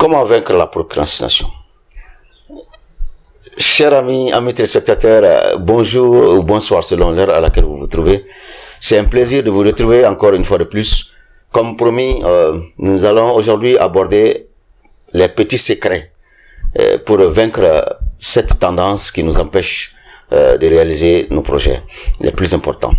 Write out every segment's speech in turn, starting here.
Comment vaincre la procrastination? Chers amis téléspectateurs, bonjour ou bonsoir selon l'heure à laquelle vous vous trouvez. C'est un plaisir de vous retrouver encore une fois de plus. Comme promis, nous allons aujourd'hui aborder les petits secrets pour vaincre cette tendance qui nous empêche de réaliser nos projets les plus importants.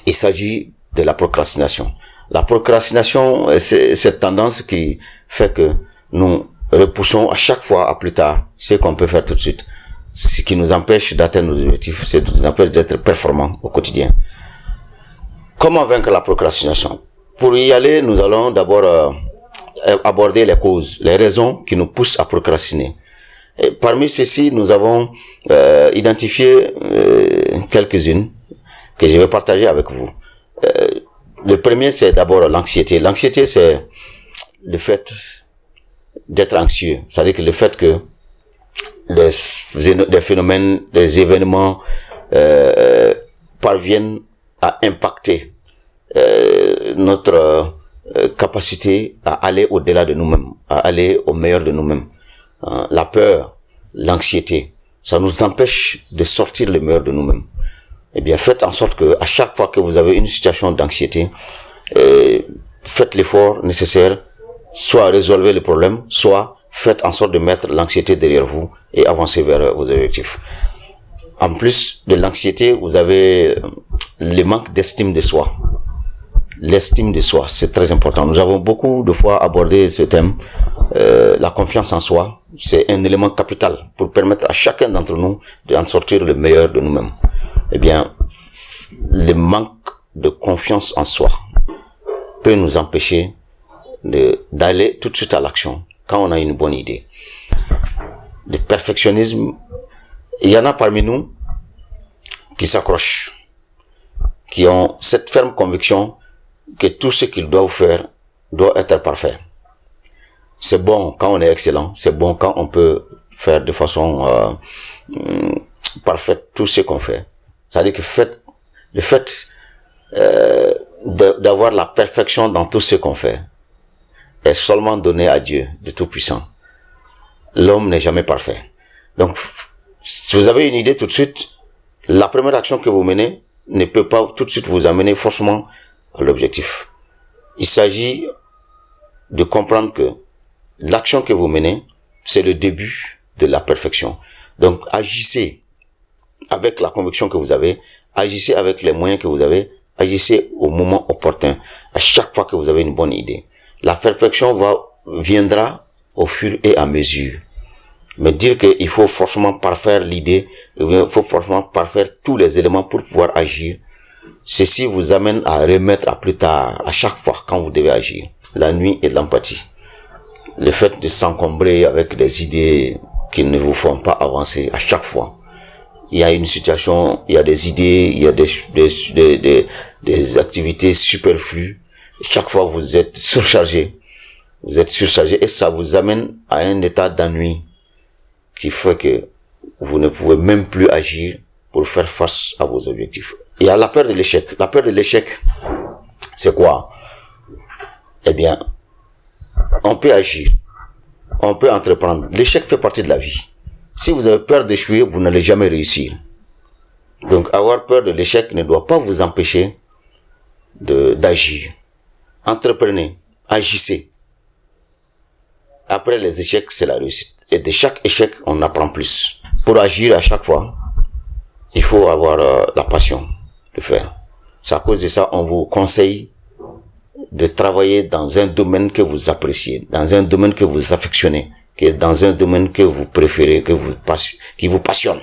Il s'agit de la procrastination. La procrastination, c'est cette tendance qui fait que nous repoussons à chaque fois à plus tard ce qu'on peut faire tout de suite. Ce qui nous empêche d'atteindre nos objectifs, ce qui nous empêche d'être performants au quotidien. Comment vaincre la procrastination? Pour y aller, nous allons d'abord aborder les causes, les raisons qui nous poussent à procrastiner. Et parmi celles-ci, nous avons identifié quelques-unes que je vais partager avec vous. Le premier, c'est d'abord l'anxiété. L'anxiété, c'est le fait d'être anxieux. C'est-à-dire que le fait que des phénomènes, des événements parviennent à impacter notre capacité à aller au-delà de nous-mêmes, à aller au meilleur de nous-mêmes. La peur, l'anxiété, ça nous empêche de sortir le meilleur de nous-mêmes. Eh bien, faites en sorte que à chaque fois que vous avez une situation d'anxiété, faites l'effort nécessaire, soit résolvez le problème, soit faites en sorte de mettre l'anxiété derrière vous et avancer vers vos objectifs. En plus de l'anxiété, vous avez le manque d'estime de soi. L'estime de soi, c'est très important. Nous avons beaucoup de fois abordé ce thème. La confiance en soi, c'est un élément capital pour permettre à chacun d'entre nous d'en sortir le meilleur de nous-mêmes. Eh bien, le manque de confiance en soi peut nous empêcher d'aller tout de suite à l'action quand on a une bonne idée. Le perfectionnisme, il y en a parmi nous qui s'accrochent, qui ont cette ferme conviction que tout ce qu'ils doivent faire doit être parfait. C'est bon quand on est excellent, c'est bon quand on peut faire de façon parfaite tout ce qu'on fait. C'est-à-dire que le fait d'avoir la perfection dans tout ce qu'on fait est seulement donné à Dieu, de Tout-Puissant. L'homme n'est jamais parfait. Donc, si vous avez une idée tout de suite, la première action que vous menez ne peut pas tout de suite vous amener forcément à l'objectif. Il s'agit de comprendre que l'action que vous menez, c'est le début de la perfection. Donc, agissez avec la conviction que vous avez, agissez avec les moyens que vous avez, agissez au moment opportun, à chaque fois que vous avez une bonne idée. La perfection viendra au fur et à mesure. Mais dire qu'il faut forcément parfaire l'idée, il faut forcément parfaire tous les éléments pour pouvoir agir, ceci vous amène à remettre à plus tard, à chaque fois quand vous devez agir, la nuit et l'empathie. Le fait de s'encombrer avec des idées qui ne vous font pas avancer à chaque fois. Il y a une situation, il y a des idées, il y a des activités superflues. Chaque fois, vous êtes surchargé et ça vous amène à un état d'ennui qui fait que vous ne pouvez même plus agir pour faire face à vos objectifs. Il y a la peur de l'échec. La peur de l'échec, c'est quoi? Eh bien, on peut agir, on peut entreprendre. L'échec fait partie de la vie. Si vous avez peur d'échouer, vous n'allez jamais réussir. Donc, avoir peur de l'échec ne doit pas vous empêcher d'agir. Entreprenez, agissez. Après les échecs, c'est la réussite. Et de chaque échec, on apprend plus. Pour agir à chaque fois, il faut avoir la passion de faire. C'est à cause de ça, on vous conseille de travailler dans un domaine que vous appréciez, dans un domaine que vous affectionnez, qui est dans un domaine que vous préférez, qui vous passionne.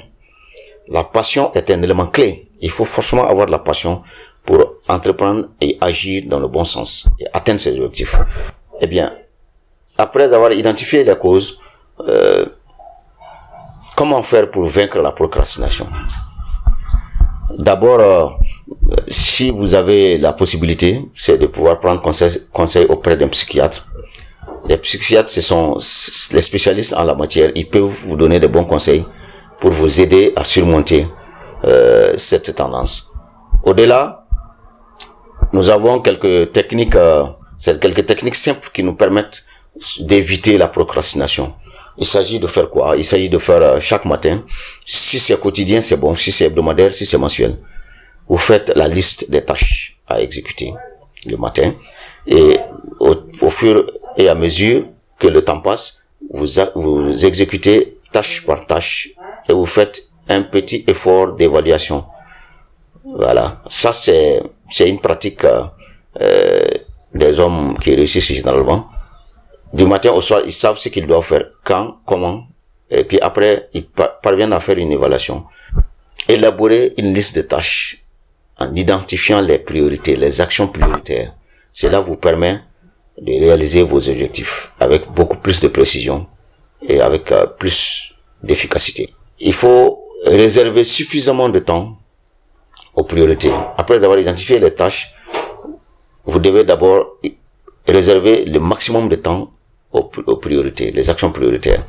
La passion est un élément clé. Il faut forcément avoir de la passion pour entreprendre et agir dans le bon sens et atteindre ses objectifs. Eh bien, après avoir identifié les causes, comment faire pour vaincre la procrastination? D'abord, si vous avez la possibilité, c'est de pouvoir prendre conseil auprès d'un psychiatre. Les psychiatres, ce sont les spécialistes en la matière. Ils peuvent vous donner de bons conseils pour vous aider à surmonter cette tendance. Au-delà, nous avons quelques techniques simples qui nous permettent d'éviter la procrastination. Il s'agit de faire quoi? Il s'agit de faire chaque matin. Si c'est quotidien, c'est bon. Si c'est hebdomadaire, si c'est mensuel, vous faites la liste des tâches à exécuter le matin. Et au fur et à mesure que le temps passe, vous exécutez tâche par tâche et vous faites un petit effort d'évaluation. Voilà. Ça, c'est une pratique des hommes qui réussissent généralement. Du matin au soir, ils savent ce qu'ils doivent faire, quand, comment, et puis après, ils parviennent à faire une évaluation. Élaborer une liste de tâches en identifiant les priorités, les actions prioritaires. Cela vous permet de réaliser vos objectifs avec beaucoup plus de précision et avec plus d'efficacité. Il faut réserver suffisamment de temps aux priorités. Après avoir identifié les tâches, vous devez d'abord réserver le maximum de temps aux priorités, les actions prioritaires,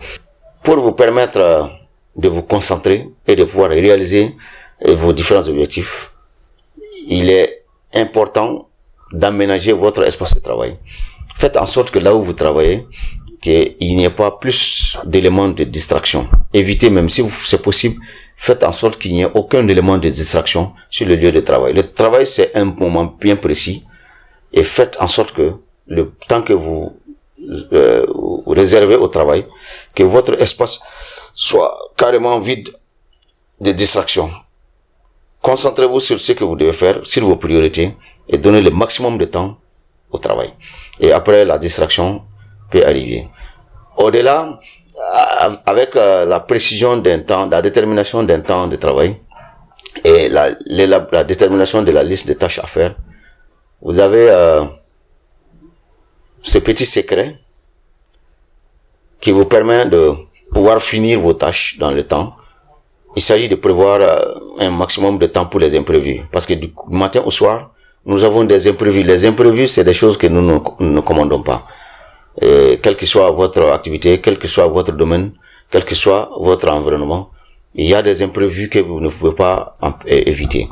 pour vous permettre de vous concentrer et de pouvoir réaliser vos différents objectifs. Il est important d'aménager votre espace de travail. Faites en sorte que là où vous travaillez, qu'il n'y ait pas plus d'éléments de distraction. Évitez, même si c'est possible, faites en sorte qu'il n'y ait aucun élément de distraction sur le lieu de travail. Le travail, c'est un moment bien précis, et faites en sorte que le temps que vous réservez au travail, que votre espace soit carrément vide de distractions. Concentrez-vous sur ce que vous devez faire, sur vos priorités, et donnez le maximum de temps au travail. Et après, la distraction peut arriver. Au-delà, avec la précision d'un temps, la détermination d'un temps de travail et la détermination de la liste de tâches à faire, vous avez ce petit secret qui vous permet de pouvoir finir vos tâches dans le temps. Il s'agit de prévoir un maximum de temps pour les imprévus. Parce que du matin au soir, nous avons des imprévus. Les imprévus, c'est des choses que nous ne commandons pas. Et quelle que soit votre activité, quel que soit votre domaine, quel que soit votre environnement, il y a des imprévus que vous ne pouvez pas éviter.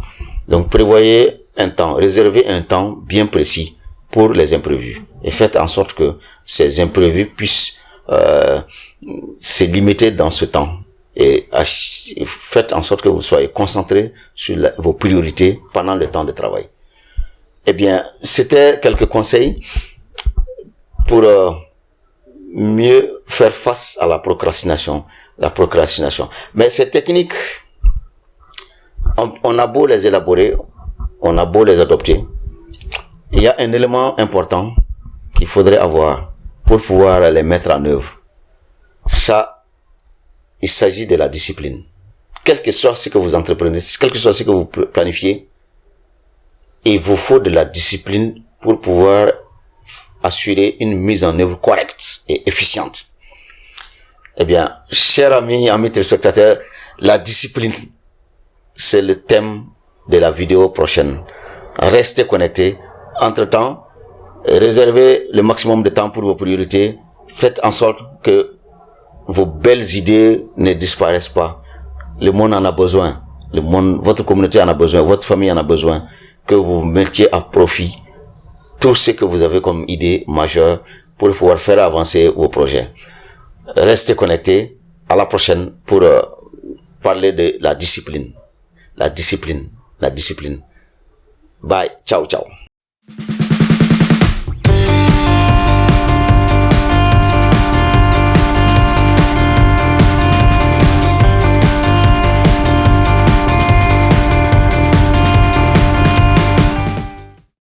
Donc prévoyez un temps, réservez un temps bien précis pour les imprévus. Et faites en sorte que ces imprévus puissent se limiter dans ce temps. Et faites en sorte que vous soyez concentré sur vos priorités pendant le temps de travail. Eh bien, c'était quelques conseils pour mieux faire face à la procrastination. Mais ces techniques, on a beau les élaborer, on a beau les adopter, il y a un élément important qu'il faudrait avoir pour pouvoir les mettre en œuvre. Ça, il s'agit de la discipline. Quel que soit ce que vous entreprenez, quel que soit ce que vous planifiez, il vous faut de la discipline pour pouvoir assurer une mise en œuvre correcte et efficiente. Eh bien, chers amis téléspectateurs, la discipline, c'est le thème de la vidéo prochaine. Restez connectés. Entre-temps, réservez le maximum de temps pour vos priorités. Faites en sorte que vos belles idées ne disparaissent pas. Le monde en a besoin. Votre communauté en a besoin. Votre famille en a besoin. Que vous mettiez à profit tout ce que vous avez comme idée majeure pour pouvoir faire avancer vos projets. Restez connectés. À la prochaine pour parler de la discipline. La discipline. Bye. Ciao, ciao.